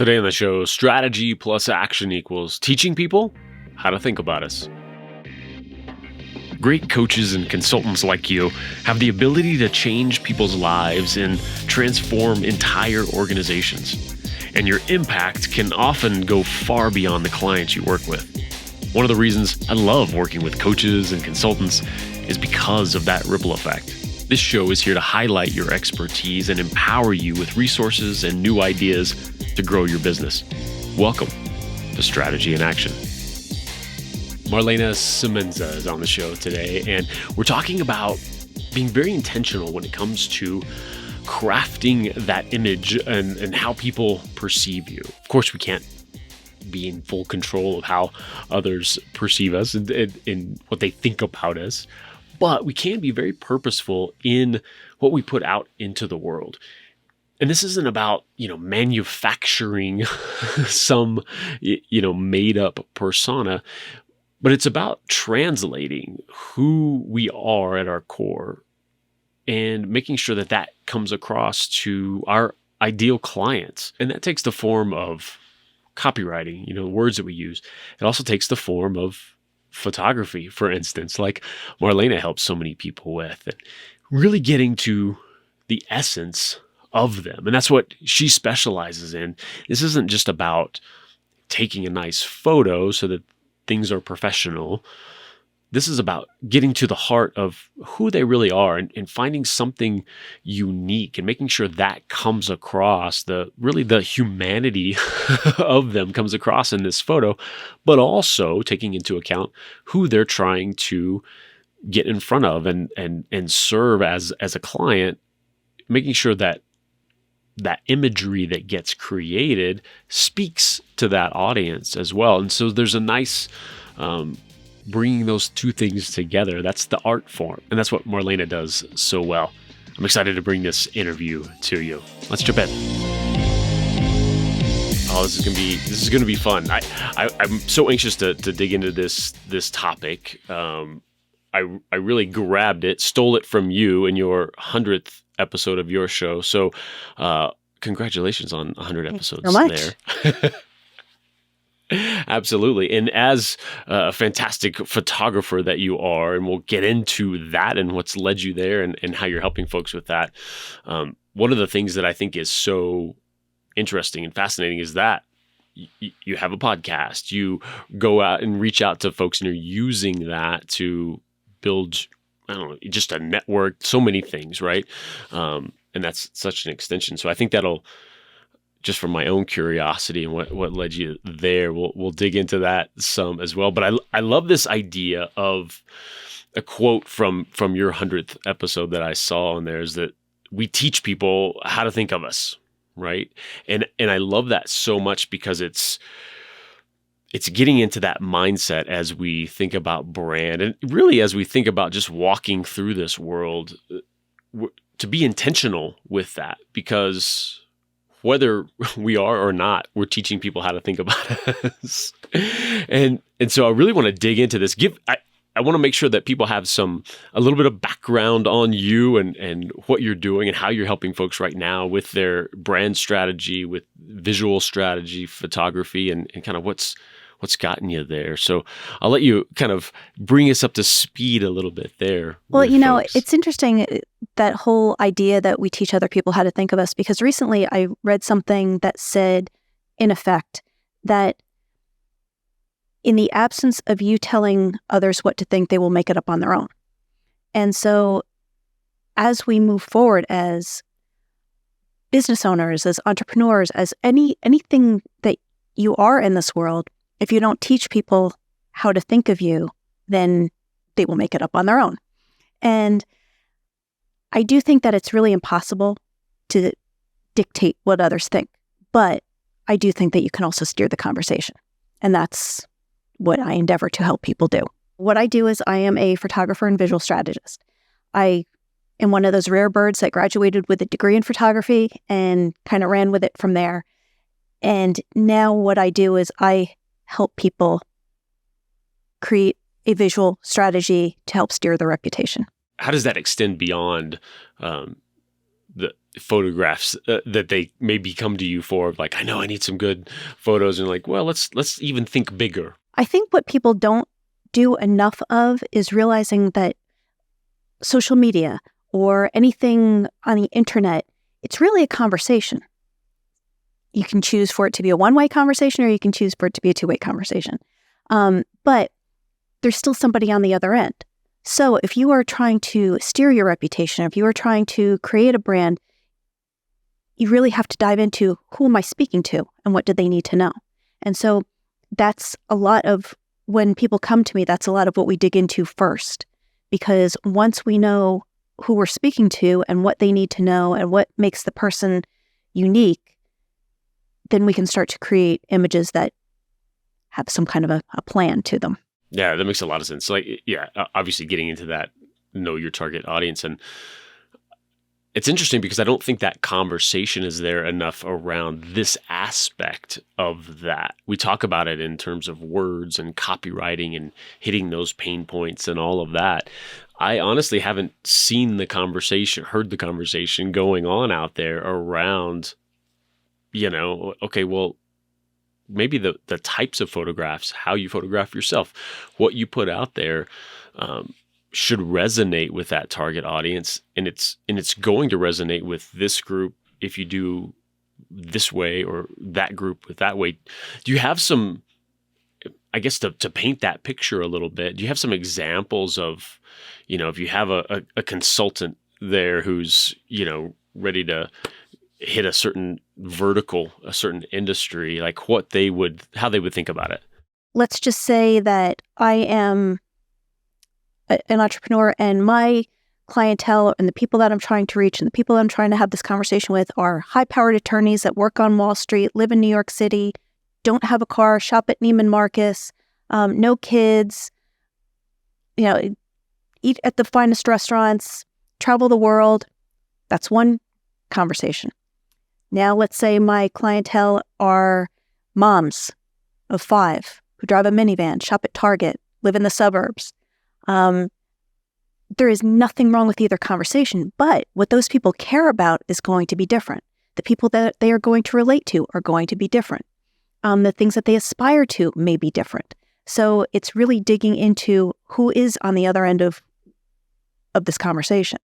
Today on the show, strategy plus action equals teaching people how to think about us. Great coaches and consultants like you have the ability to change people's lives and transform entire organizations. And your impact can often go far beyond the clients you work with. One of the reasons I love working with coaches and consultants is because of that ripple effect. This show is here to highlight your expertise and empower you with resources and new ideas to grow your business. Welcome to Strategy in Action. Marlena Semenza is on the show today, and we're talking about being very intentional when it comes to crafting that image and how people perceive you. Of course, we can't be in full control of how others perceive us and what they think about us, but we can be very purposeful in what we put out into the world. And this isn't about, manufacturing some, made up persona, but it's about translating who we are at our core and making sure that that comes across to our ideal clients. And that takes the form of copywriting, the words that we use. It also takes the form of photography, for instance, like Marlena helps so many people with, and really getting to the essence of them. And that's what she specializes in. This isn't just about taking a nice photo so that things are professional. This is about getting to the heart of who they really are and finding something unique and making sure that comes across, the humanity of them comes across in this photo, but also taking into account who they're trying to get in front of and serve as a client, making sure that imagery that gets created speaks to that audience as well. And so there's a nice bringing those two things together. That's the art form. And that's what Marlena does so well. I'm excited to bring this interview to you. Let's jump in. Oh, this is gonna be fun. I'm so anxious to dig into this topic. I really grabbed it, stole it from you in your 100th episode of your show. So congratulations on 100 episodes there. Absolutely. And as a fantastic photographer that you are, and we'll get into that and what's led you there and how you're helping folks with that. One of the things that I think is so interesting and fascinating is that you have a podcast, you go out and reach out to folks and you're using that to build, just a network, so many things, right? And that's such an extension. So I think that'll, just from my own curiosity and what led you there, we'll dig into that some as well. But I love this idea of a quote from your 100th episode that I saw in there is that we teach people how to think of us, right? And I love that so much because it's getting into that mindset as we think about brand and really as we think about just walking through this world, to be intentional with that, because whether we are or not, we're teaching people how to think about us. And so I really want to dig into this. I want to make sure that people have a little bit of background on you and what you're doing and how you're helping folks right now with their brand strategy, with visual strategy, photography, and kind of what's gotten you there. So I'll let you kind of bring us up to speed a little bit there. Well, it's interesting, that whole idea that we teach other people how to think of us, because recently I read something that said, in effect, that in the absence of you telling others what to think, they will make it up on their own. And so as we move forward as business owners, as entrepreneurs, as anything that you are in this world, if you don't teach people how to think of you, then they will make it up on their own. And I do think that it's really impossible to dictate what others think, but I do think that you can also steer the conversation. And that's what I endeavor to help people do. What I do is I am a photographer and visual strategist. I am one of those rare birds that graduated with a degree in photography and kind of ran with it from there. And now what I do is I help people create a visual strategy to help steer their reputation. How does that extend beyond the photographs that they maybe come to you for, like, I know I need some good photos, and like, well, let's even think bigger. I think what people don't do enough of is realizing that social media or anything on the internet, it's really a conversation. You can choose for it to be a one-way conversation, or you can choose for it to be a two-way conversation. But there's still somebody on the other end. So if you are trying to steer your reputation, if you are trying to create a brand, you really have to dive into, who am I speaking to and what do they need to know? And so that's a lot of, when people come to me, that's a lot of what we dig into first. Because once we know who we're speaking to and what they need to know and what makes the person unique, then we can start to create images that have some kind of a plan to them. Yeah, that makes a lot of sense. Like, yeah, obviously getting into that, know your target audience. And it's interesting because I don't think that conversation is there enough around this aspect of that. We talk about it in terms of words and copywriting and hitting those pain points and all of that. I honestly haven't seen the conversation, heard the conversation going on out there around, okay, well, maybe the types of photographs, how you photograph yourself, what you put out there, should resonate with that target audience, and it's going to resonate with this group if you do this way, or that group with that way. Do you have some, I guess, to paint that picture a little bit? Do you have some examples of, if you have a consultant there who's ready to hit a certain vertical, a certain industry, like how they would think about it? Let's just say that I am an entrepreneur, and my clientele and the people that I'm trying to reach and the people that I'm trying to have this conversation with are high-powered attorneys that work on Wall Street, live in New York City, don't have a car, shop at Neiman Marcus, no kids, eat at the finest restaurants, travel the world. That's one conversation. Now, let's say my clientele are moms of 5 who drive a minivan, shop at Target, live in the suburbs. There is nothing wrong with either conversation, but what those people care about is going to be different. The people that they are going to relate to are going to be different. The things that they aspire to may be different. So it's really digging into who is on the other end of this conversation.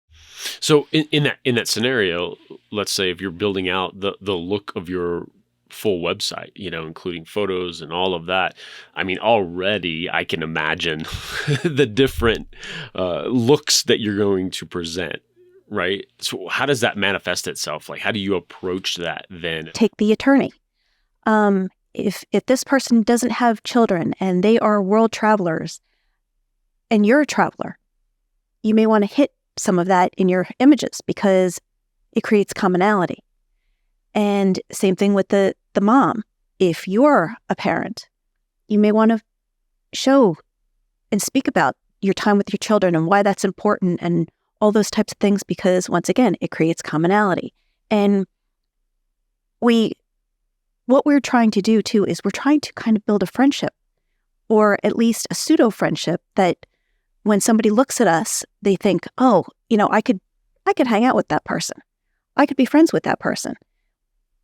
So in that scenario, let's say if you're building out the look of your full website, including photos and all of that, I mean, already I can imagine the different looks that you're going to present, right? So how does that manifest itself? Like, how do you approach that then? Take the attorney. If this person doesn't have children and they are world travelers and you're a traveler, you may want to hit some of that in your images because it creates commonality. And same thing with the mom. If you're a parent, you may want to show and speak about your time with your children and why that's important and all those types of things, because once again, it creates commonality. And what we're trying to do too is we're trying to kind of build a friendship, or at least a pseudo friendship, that when somebody looks at us, they think, oh, I could hang out with that person. I could be friends with that person.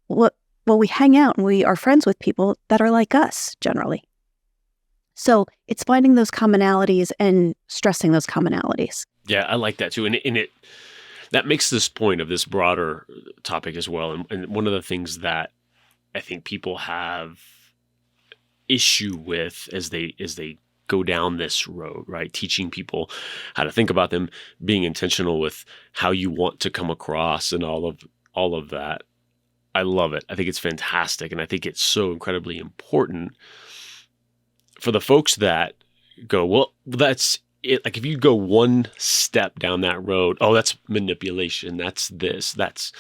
Well, we hang out and we are friends with people that are like us generally. So it's finding those commonalities and stressing those commonalities. Yeah, I like that too. And that makes this point of this broader topic as well. And one of the things that I think people have issue with as they go down this road, right? Teaching people how to think about them, being intentional with how you want to come across and all of that. I love it. I think it's fantastic. And I think it's so incredibly important for the folks that go, well, that's it. Like, if you go one step down that road, oh, that's manipulation. That's this, that's,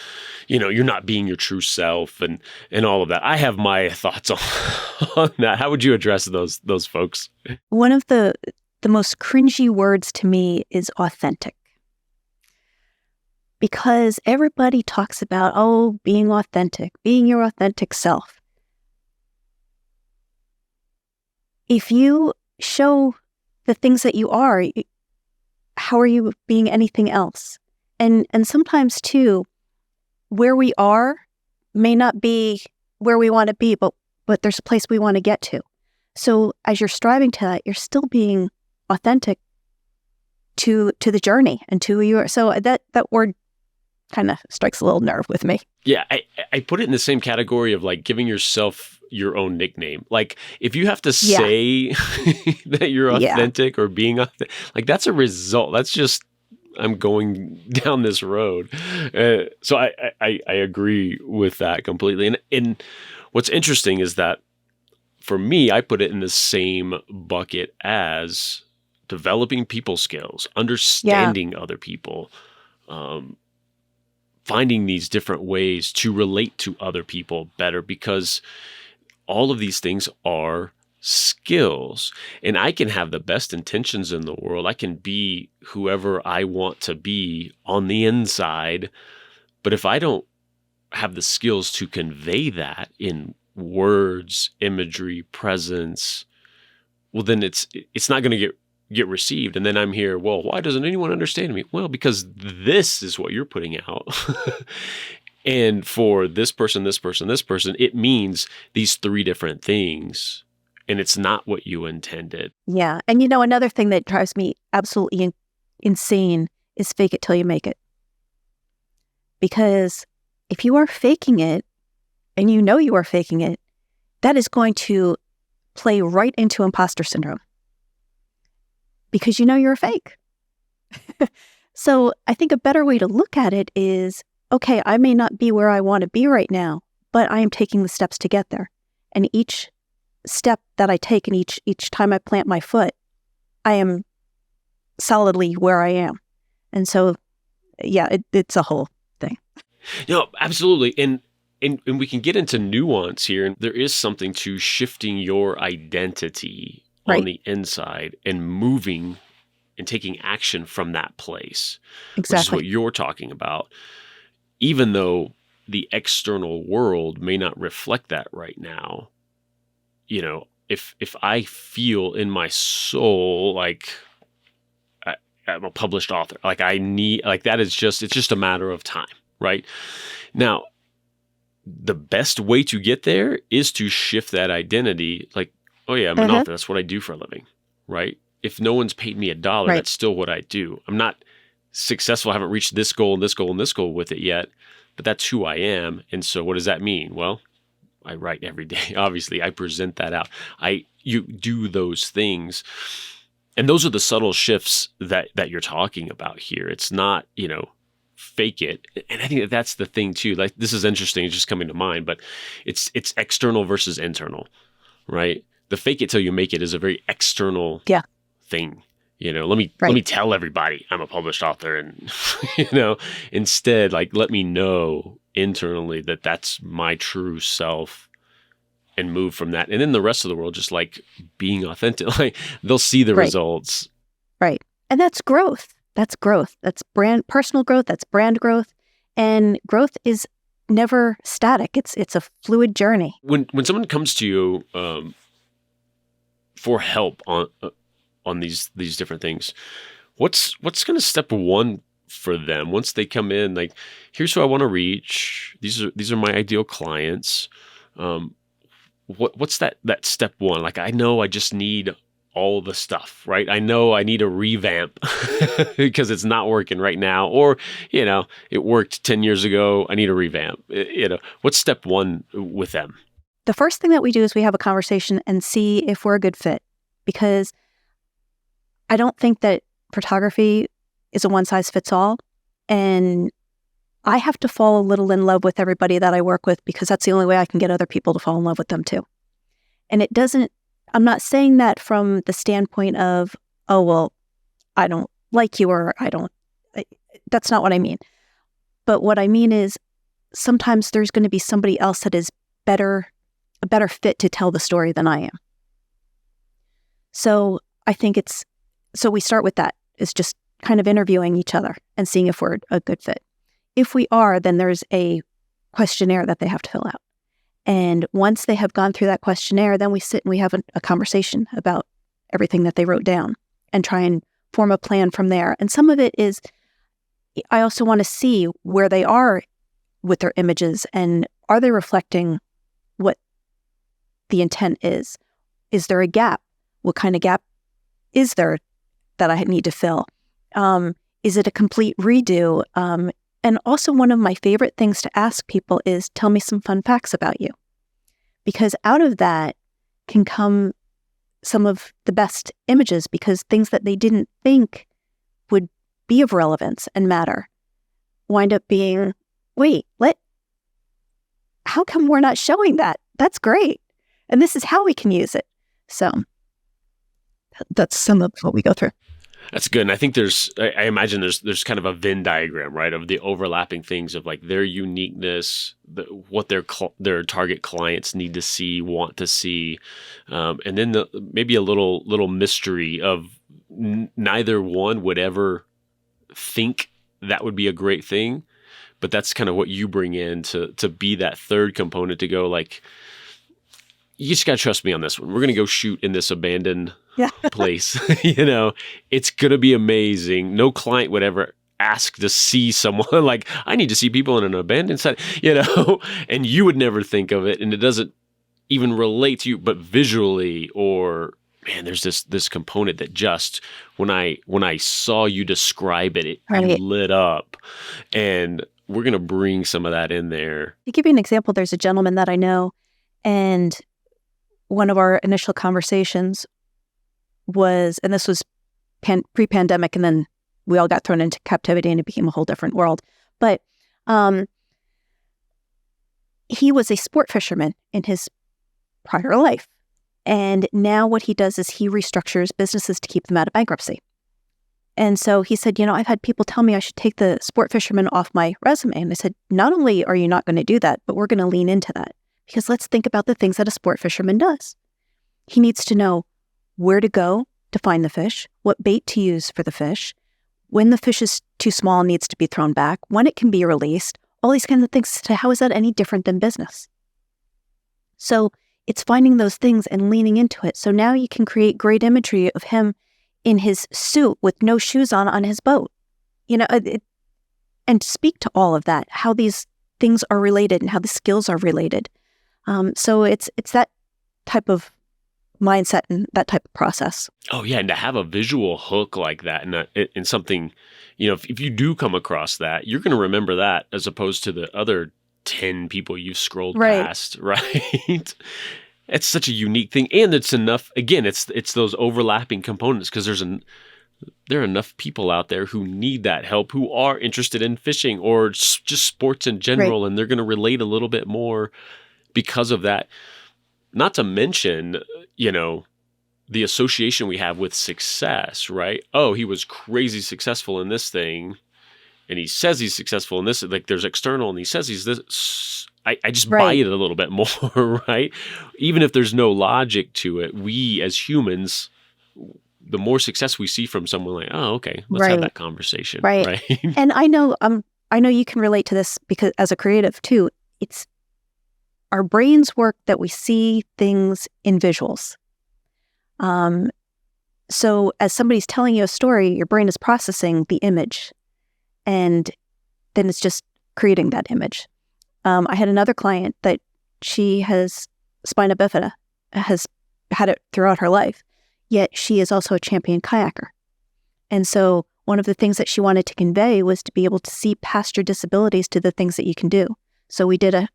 you're not being your true self and all of that. I have my thoughts on that. How would you address those folks? One of the most cringy words to me is authentic. Because everybody talks about, being authentic, being your authentic self. If you show the things that you are, how are you being anything else? And sometimes too, where we are may not be where we want to be, but there's a place we want to get to. So as you're striving to that, you're still being authentic to the journey and to you. So that word kind of strikes a little nerve with me. Yeah, I put it in the same category of like giving yourself your own nickname. Like if you have to say that you're authentic or being authentic, like that's a result. That's just, I'm going down this road. So I agree with that completely. And what's interesting is that for me, I put it in the same bucket as developing people skills, understanding other people, finding these different ways to relate to other people better, because all of these things are skills. And I can have the best intentions in the world. I can be whoever I want to be on the inside. But if I don't have the skills to convey that in words, imagery, presence, well, then it's not going to get received. And then I'm here, well, why doesn't anyone understand me? Well, because this is what you're putting out. And for this person, it means these three different things. And it's not what you intended. Yeah. And another thing that drives me absolutely insane is fake it till you make it. Because if you are faking it and you are faking it, that is going to play right into imposter syndrome. Because you're a fake. So I think a better way to look at it is, okay, I may not be where I want to be right now, but I am taking the steps to get there. And each step that I take and each time I plant my foot, I am solidly where I am. And so, yeah, it's a whole thing. No, absolutely. And we can get into nuance here. And there is something to shifting your identity on the inside and moving and taking action from that place. Exactly. Which is what you're talking about. Even though the external world may not reflect that right now, if I feel in my soul like I'm a published author, like that is it's just a matter of time, right? Now, the best way to get there is to shift that identity. Like, oh yeah, I'm an author. That's what I do for a living, right? If no one's paid me $1, that's still what I do. I'm not successful. I haven't reached this goal and this goal and this goal with it yet, but that's who I am. And so what does that mean? Well, I write every day. Obviously, I present that out. You do those things. And those are the subtle shifts that you're talking about here. It's not, fake it. And I think that's the thing too. Like, this is interesting. It's just coming to mind, but it's external versus internal, right? The fake it till you make it is a very external thing. Let me tell everybody I'm a published author, and instead, let me know internally that that's my true self, and move from that. And then the rest of the world, just being authentic, they'll see the results. Right. And that's growth. That's growth. That's personal growth. That's brand growth. And growth is never static. It's a fluid journey. When someone comes to you for help on these different things, what's kind of step one for them once they come in? Like, here's who I want to reach. These are my ideal clients. What's that step one? Like, I know I just need all the stuff, right? I know I need a revamp because it's not working right now, or it worked 10 years ago. I need a revamp. What's step one with them? The first thing that we do is we have a conversation and see if we're a good fit, because I don't think that photography is a one-size-fits-all, and I have to fall a little in love with everybody that I work with, because that's the only way I can get other people to fall in love with them too. And I'm not saying that from the standpoint of, oh, well, I don't like you, or that's not what I mean. But what I mean is sometimes there's going to be somebody else that is a better fit to tell the story than I am. So I think so we start with that. It's just kind of interviewing each other and seeing if we're a good fit. If we are, then there's a questionnaire that they have to fill out. And once they have gone through that questionnaire, then we sit and we have a conversation about everything that they wrote down and try and form a plan from there. And some of it is, I also want to see where they are with their images, and are they reflecting what the intent is? Is there a gap? What kind of gap is there that I need to fill? Is it a complete redo? And also, one of my favorite things to ask people is, tell me some fun facts about you. Because out of that can come some of the best images, because things that they didn't think would be of relevance and matter wind up being, wait, how come we're not showing that? That's great. And this is how we can use it. So that's some of what we go through. That's good. And I think I imagine there's kind of a Venn diagram, right, of the overlapping things of like their uniqueness, what their target clients need to see, want to see, and then maybe a little mystery of neither one would ever think that would be a great thing, but that's kind of what you bring in to be that third component to go like, you just gotta trust me on this one. We're gonna go shoot in this abandoned place. It's gonna be amazing. No client would ever ask to see someone like, I need to see people in an abandoned site, and you would never think of it, and it doesn't even relate to you, but visually, or man, there's this component that just when I saw you describe it, it lit up, and we're gonna bring some of that in there. To give you an example, there's a gentleman that I know, and one of our initial conversations was, and this was pre-pandemic, and then we all got thrown into captivity and it became a whole different world. But he was a sport fisherman in his prior life. And now what he does is he restructures businesses to keep them out of bankruptcy. And so he said, I've had people tell me I should take the sport fisherman off my resume. And I said, not only are you not going to do that, but we're going to lean into that. Because let's think about the things that a sport fisherman does. He needs to know where to go to find the fish, what bait to use for the fish, when the fish is too small and needs to be thrown back, when it can be released, all these kinds of things. So how is that any different than business? So it's finding those things and leaning into it. So now you can create great imagery of him in his suit with no shoes on his boat, and speak to all of that, how these things are related and how the skills are related. So it's that type of mindset and that type of process. Oh yeah, and to have a visual hook like that, and something, if you do come across that, you're going to remember that as opposed to the other 10 people you've scrolled past, right? It's such a unique thing, and it's enough. Again, it's those overlapping components, because there are enough people out there who need that help, who are interested in fishing or just sports in general, and they're going to relate a little bit more because of that. Not to mention, the association we have with success, right? Oh, he was crazy successful in this thing, and he says he's successful in this. Like, there's external, and he says he's this. I just buy it a little bit more, right? Even if there's no logic to it, we as humans, the more success we see from someone, like, oh, okay, let's have that conversation, right? And I know you can relate to this, because as a creative too, it's our brains work that we see things in visuals. So as somebody's telling you a story, your brain is processing the image, and then it's just creating that image. I had another client that she has spina bifida, has had it throughout her life, yet she is also a champion kayaker. And so one of the things that she wanted to convey was to be able to see past your disabilities to the things that you can do. So we did a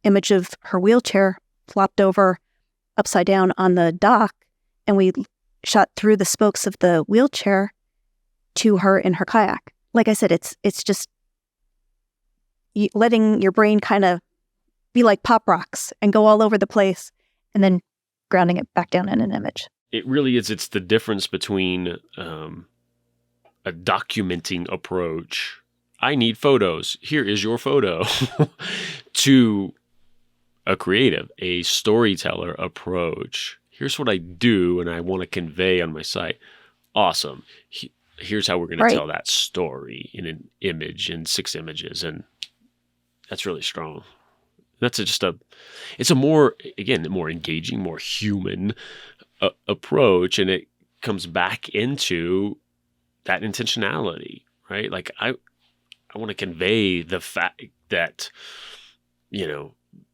image of her wheelchair flopped over upside down on the dock, and we shot through the spokes of the wheelchair to her in her kayak. Like I said, it's just letting your brain kind of be like pop rocks and go all over the place, and then grounding it back down in an image. It really is. It's the difference between a documenting approach. I need photos. Here is your photo. To a creative, a storyteller approach. Here's what I do and I want to convey on my site. Awesome. Here's how we're going to tell that story in an image, in 6 images. And that's really strong. That's it's a more engaging, more human approach. And it comes back into that intentionality, right? Like want to convey the fact that,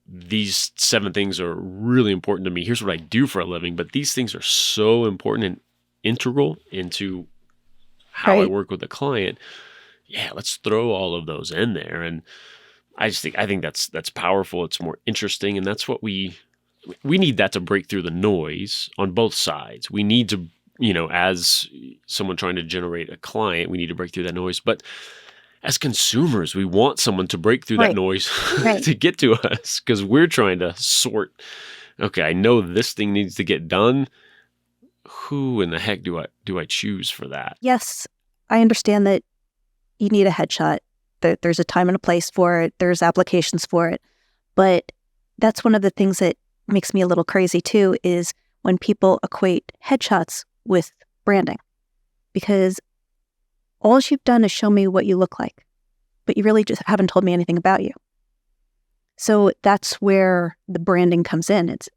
these 7 things are really important to me. Here's what I do for a living, but these things are so important and integral into how I Right. work with a client. Yeah, let's throw all of those in there. And I think that's powerful. It's more interesting, and that's what we need, that to break through the noise on both sides. We need to, as someone trying to generate a client, we need to break through that noise. But as consumers, we want someone to break through that Right. noise Right. to get to us, because we're trying to sort, okay, I know this thing needs to get done. Who in the heck do I choose for that? Yes, I understand that you need a headshot. There's a time and a place for it. There's applications for it. But that's one of the things that makes me a little crazy too, is when people equate headshots with branding. Because all you've done is show me what you look like, but you really just haven't told me anything about you. So that's where the branding comes in. It's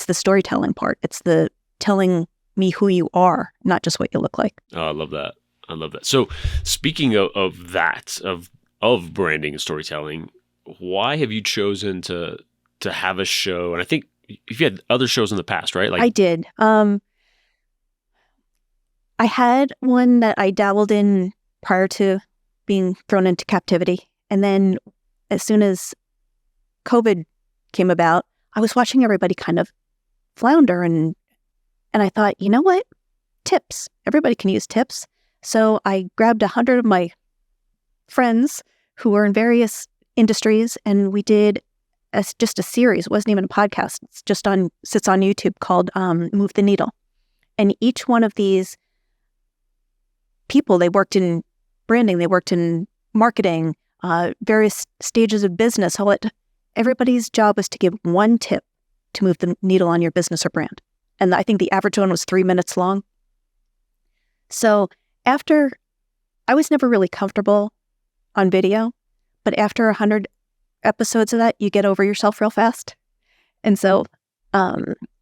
the storytelling part. It's the telling me who you are, not just what you look like. Oh, I love that. So speaking of that, of branding and storytelling, why have you chosen to have a show? And I think you've had other shows in the past, right? I did. I had one that I dabbled in prior to being thrown into captivity. And then as soon as COVID came about, I was watching everybody kind of flounder. And I thought, you know what? Tips. Everybody can use tips. So I grabbed 100 of my friends who were in various industries, and we did just a series. It wasn't even a podcast. It's just sits on YouTube, called Move the Needle. And each one of these people, they worked in branding, they worked in marketing, various stages of business. Everybody's job was to give one tip to move the needle on your business or brand. And I think the average one was 3 minutes long. So I was never really comfortable on video, but after 100 episodes of that, you get over yourself real fast. And so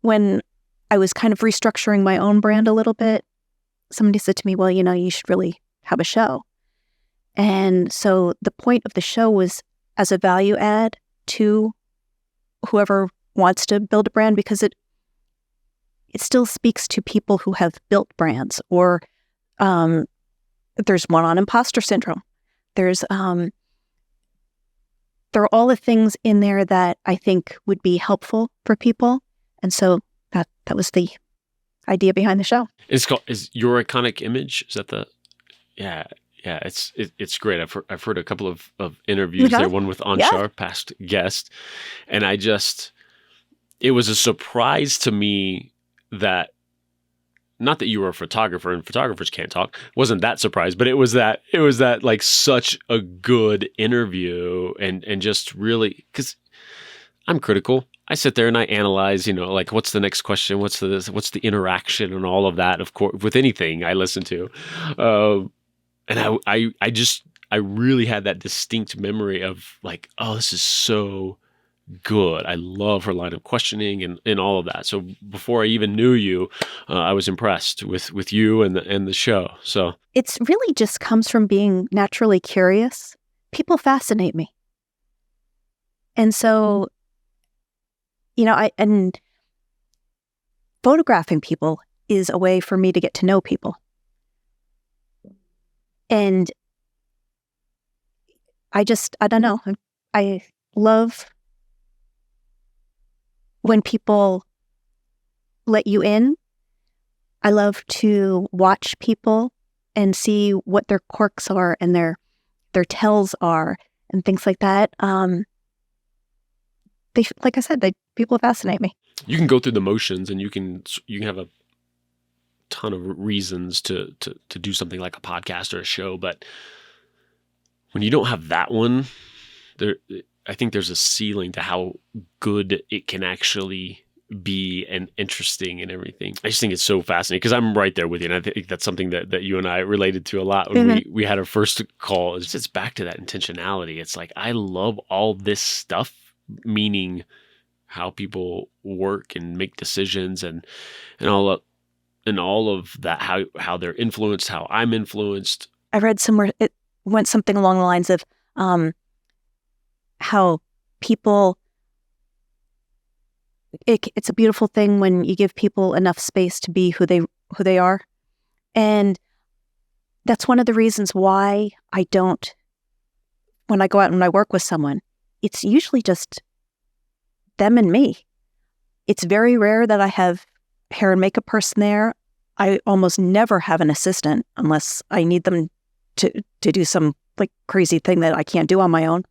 when I was kind of restructuring my own brand a little bit, somebody said to me, well, you should really have a show. And so the point of the show was as a value add to whoever wants to build a brand, because it still speaks to people who have built brands. Or there's one on imposter syndrome. There are all the things in there that I think would be helpful for people. And so that was the idea behind the show. Is Your Iconic Image? Is that the? Yeah. It's great. I've heard a couple of interviews there. One with Anshar, past guest, and it was a surprise to me that, not that you were a photographer and photographers can't talk, wasn't that surprised, but it was that like such a good interview, and just really, because I'm critical. I sit there and I analyze, like, what's the next question? What's the interaction and all of that, of course, with anything I listen to. And I really had that distinct memory of like, oh, this is so good. I love her line of questioning and all of that. So before I even knew you, I was impressed with you and the show. So it's really just comes from being naturally curious. People fascinate me. And so, and photographing people is a way for me to get to know people. And I don't know. I love when people let you in. I love to watch people and see what their quirks are and their tells are and things like that. Like I said, people fascinate me. You can go through the motions, and you can have a ton of reasons to do something like a podcast or a show, but when you don't have that one, I think there's a ceiling to how good it can actually be and interesting and everything. I just think it's so fascinating, because I'm right there with you, and I think that's something that you and I related to a lot when we had our first call. It's back to that intentionality. It's like, I love all this stuff, meaning how people work and make decisions and all of that, how they're influenced, how I'm influenced. I read somewhere went something along the lines of how people, it's a beautiful thing when you give people enough space to be who they are. And that's one of the reasons why I don't, when I go out and I work with someone, it's usually just them and me. It's very rare that I have hair and makeup person there. I almost never have an assistant unless I need them to do some like crazy thing that I can't do on my own.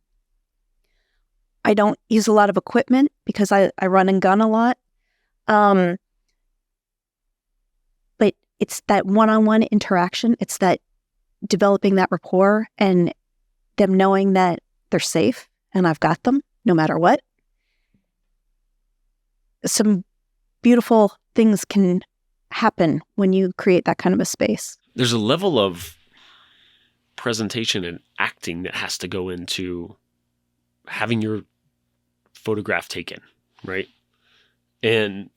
I don't use a lot of equipment because I run and gun a lot. But it's that one-on-one interaction. It's that developing that rapport and them knowing that they're safe and I've got them no matter what. Some beautiful things can happen when you create that kind of a space. There's a level of presentation and acting that has to go into having your photograph taken, right? And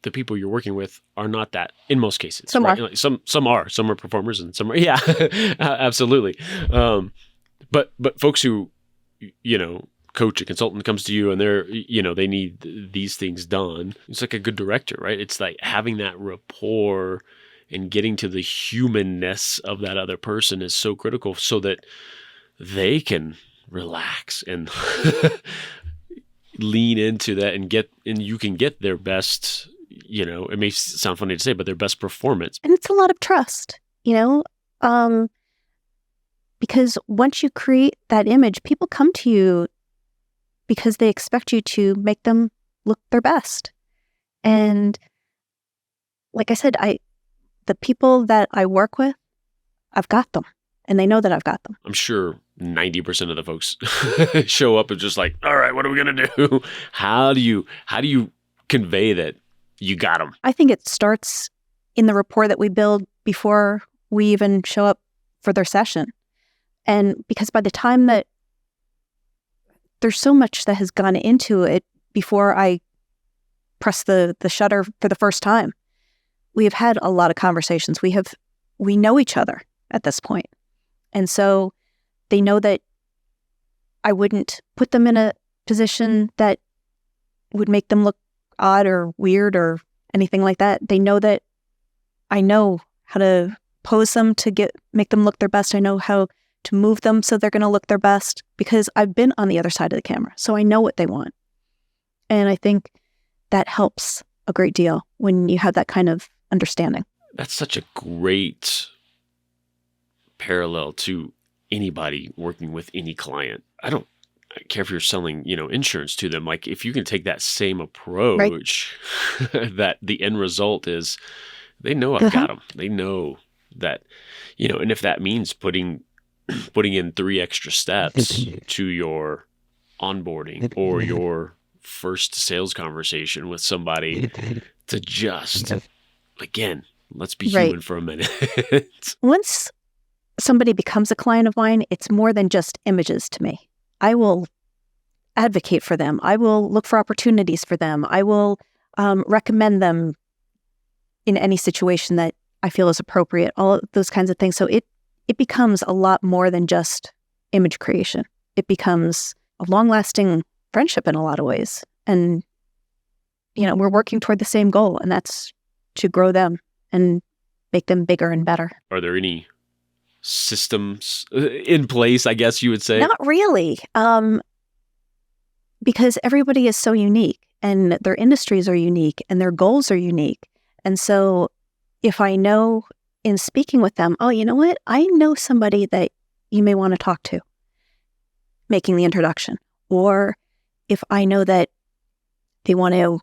the people you're working with are not that in most cases. Some right? are. Some are performers and some are, yeah, absolutely. But folks who, coach, a consultant comes to you and they're, they need these things done. It's like a good director, right? It's like having that rapport and getting to the humanness of that other person is so critical so that they can relax and lean into that and you can get their best, it may sound funny to say, but their best performance. And it's a lot of trust, because once you create that image, people come to you because they expect you to make them look their best. And like I said, the people that I work with, I've got them and they know that I've got them. I'm sure 90% of the folks show up and just like, all right, what are we going to do? How do you convey that you got them? I think it starts in the rapport that we build before we even show up for their session. And because by the time that there's so much that has gone into it before I press the shutter for the first time, we have had a lot of conversations. We know each other at this point. And so they know that I wouldn't put them in a position that would make them look odd or weird or anything like that. They know that I know how to pose them to make them look their best. I know how to move them so they're going to look their best because I've been on the other side of the camera. So I know what they want. And I think that helps a great deal when you have that kind of understanding. That's such a great parallel to anybody working with any client. I don't care if you're selling, insurance to them. Like if you can take that same approach, right. That the end result is they know I've got them. They know that, and if that means putting in 3 extra steps to your onboarding or your first sales conversation with somebody to just, again, let's be human for a minute. Once somebody becomes a client of mine, it's more than just images to me. I will advocate for them. I will look for opportunities for them. I will recommend them in any situation that I feel is appropriate, all of those kinds of things. So it becomes a lot more than just image creation. It becomes a long-lasting friendship in a lot of ways. And, we're working toward the same goal, and that's to grow them and make them bigger and better. Are there any systems in place, I guess you would say? Not really, because everybody is so unique and their industries are unique and their goals are unique. And so if I know in speaking with them, oh, you know what? I know somebody that you may want to talk to, making the introduction. Or if I know that they want to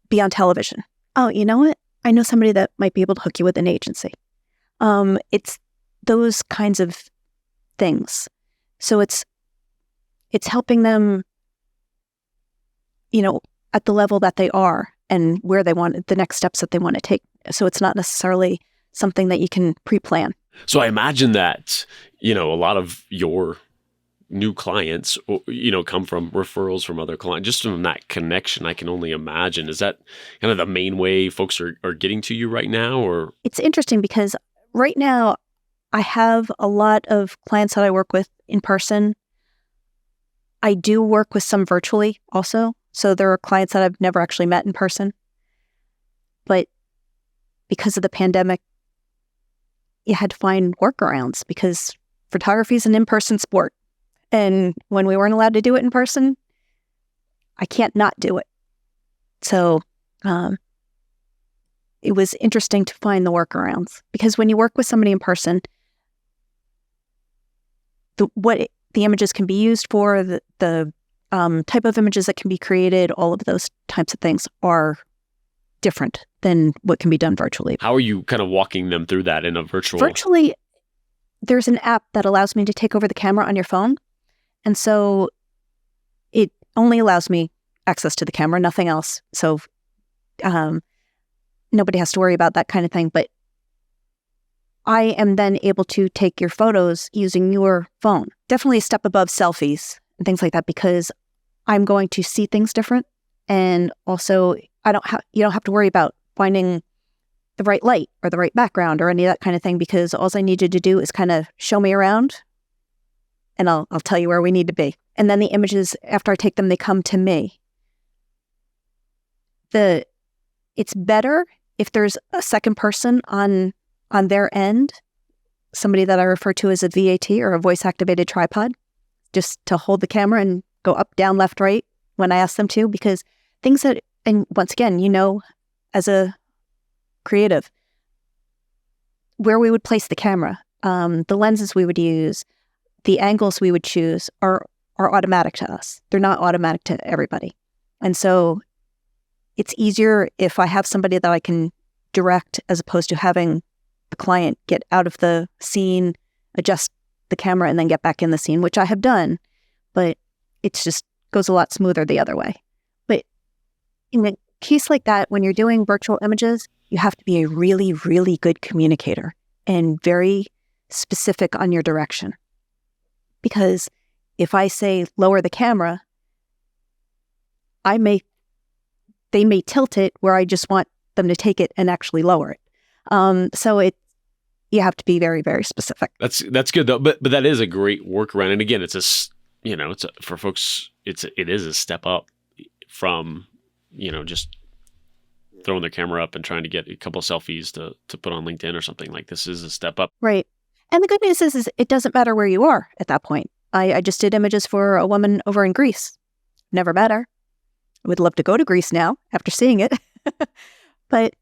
be on television, oh, you know what? I know somebody that might be able to hook you with an agency. It's those kinds of things. So it's helping them, at the level that they are and where they want the next steps that they want to take. So it's not necessarily something that you can pre-plan. So I imagine that, a lot of your new clients, come from referrals from other clients, just from that connection. I can only imagine. Is that kind of the main way folks are getting to you right now? Or it's interesting because right now I have a lot of clients that I work with in person. I do work with some virtually also. So there are clients that I've never actually met in person. But because of the pandemic, you had to find workarounds because photography is an in-person sport. And when we weren't allowed to do it in person, I can't not do it. So it was interesting to find the workarounds because when you work with somebody in person, what the images can be used for, the type of images that can be created, all of those types of things are different than what can be done virtually. How are you kind of walking them through that in a virtual? Virtually, there's an app that allows me to take over the camera on your phone. And so it only allows me access to the camera, nothing else. So nobody has to worry about that kind of thing. But I am then able to take your photos using your phone. Definitely a step above selfies and things like that because I'm going to see things different. And also, you don't have to worry about finding the right light or the right background or any of that kind of thing because all I need you to do is kind of show me around and I'll tell you where we need to be. And then the images, after I take them, they come to me. It's better if there's a second person on their end, somebody that I refer to as a VAT or a voice-activated tripod, just to hold the camera and go up, down, left, right when I ask them to, because things that, and once again, as a creative, where we would place the camera, the lenses we would use, the angles we would choose are automatic to us. They're not automatic to everybody. And so it's easier if I have somebody that I can direct as opposed to having the client get out of the scene, adjust the camera, and then get back in the scene, which I have done, but it just goes a lot smoother the other way. But in a case like that, when you're doing virtual images, you have to be a really, really good communicator and very specific on your direction. Because if I say lower the camera, they may tilt it where I just want them to take it and actually lower it. So you have to be very, very specific. That's good though, but that is a great workaround. And again, for folks, it is a step up from just throwing their camera up and trying to get a couple of selfies to put on LinkedIn or something. Like this is a step up, right? And the good news is it doesn't matter where you are at that point. I just did images for a woman over in Greece. Never met her. I would love to go to Greece now after seeing it. But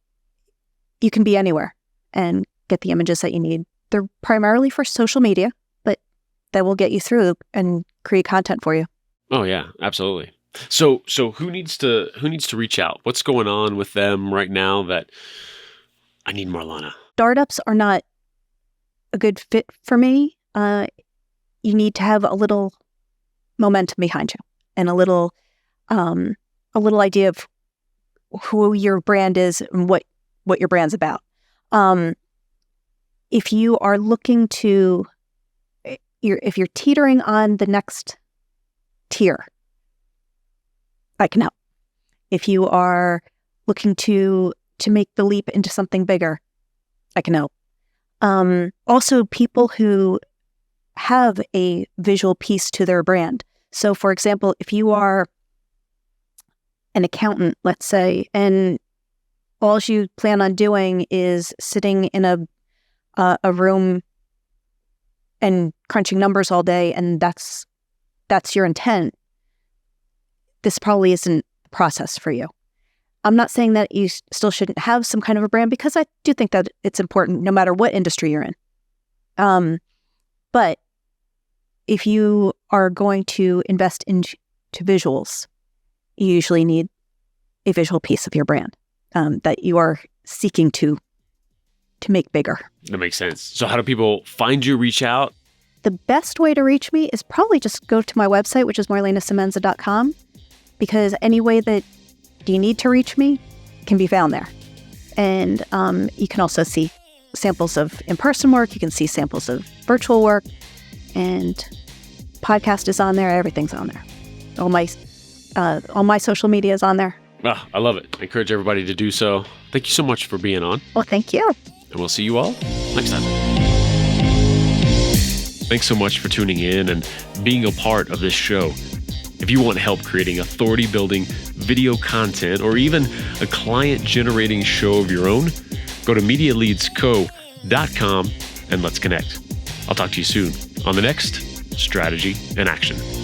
you can be anywhere and get the images that you need. They're primarily for social media, but that will get you through and create content for you. Oh yeah, absolutely. So who needs to reach out? What's going on with them right now that I need Marlana? Startups are not a good fit for me. You need to have a little momentum behind you and a little idea of who your brand is and what your brand's about. If you are looking to, if you're teetering on the next tier, I can help. If you are looking to make the leap into something bigger, I can help. Also, people who have a visual piece to their brand. So, for example, if you are an accountant, let's say, and all you plan on doing is sitting in a room and crunching numbers all day, and that's your intent, this probably isn't the process for you. I'm not saying that you still shouldn't have some kind of a brand, because I do think that it's important no matter what industry you're in. But if you are going to invest into visuals, you usually need a visual piece of your brand that you are seeking to make bigger. That makes sense. So how do people find you, reach out? The best way to reach me is probably just go to my website, which is marlenasemenza.com, because any way that you need to reach me can be found there. And you can also see samples of in-person work. You can see samples of virtual work, and podcast is on there. Everything's on there. All my social media is on there. Ah, I love it. I encourage everybody to do so. Thank you so much for being on. Well, thank you. And we'll see you all next time. Thanks so much for tuning in and being a part of this show. If you want help creating authority building video content or even a client generating show of your own, go to MediaLeadsCo.com and let's connect. I'll talk to you soon on the next Strategy in Action.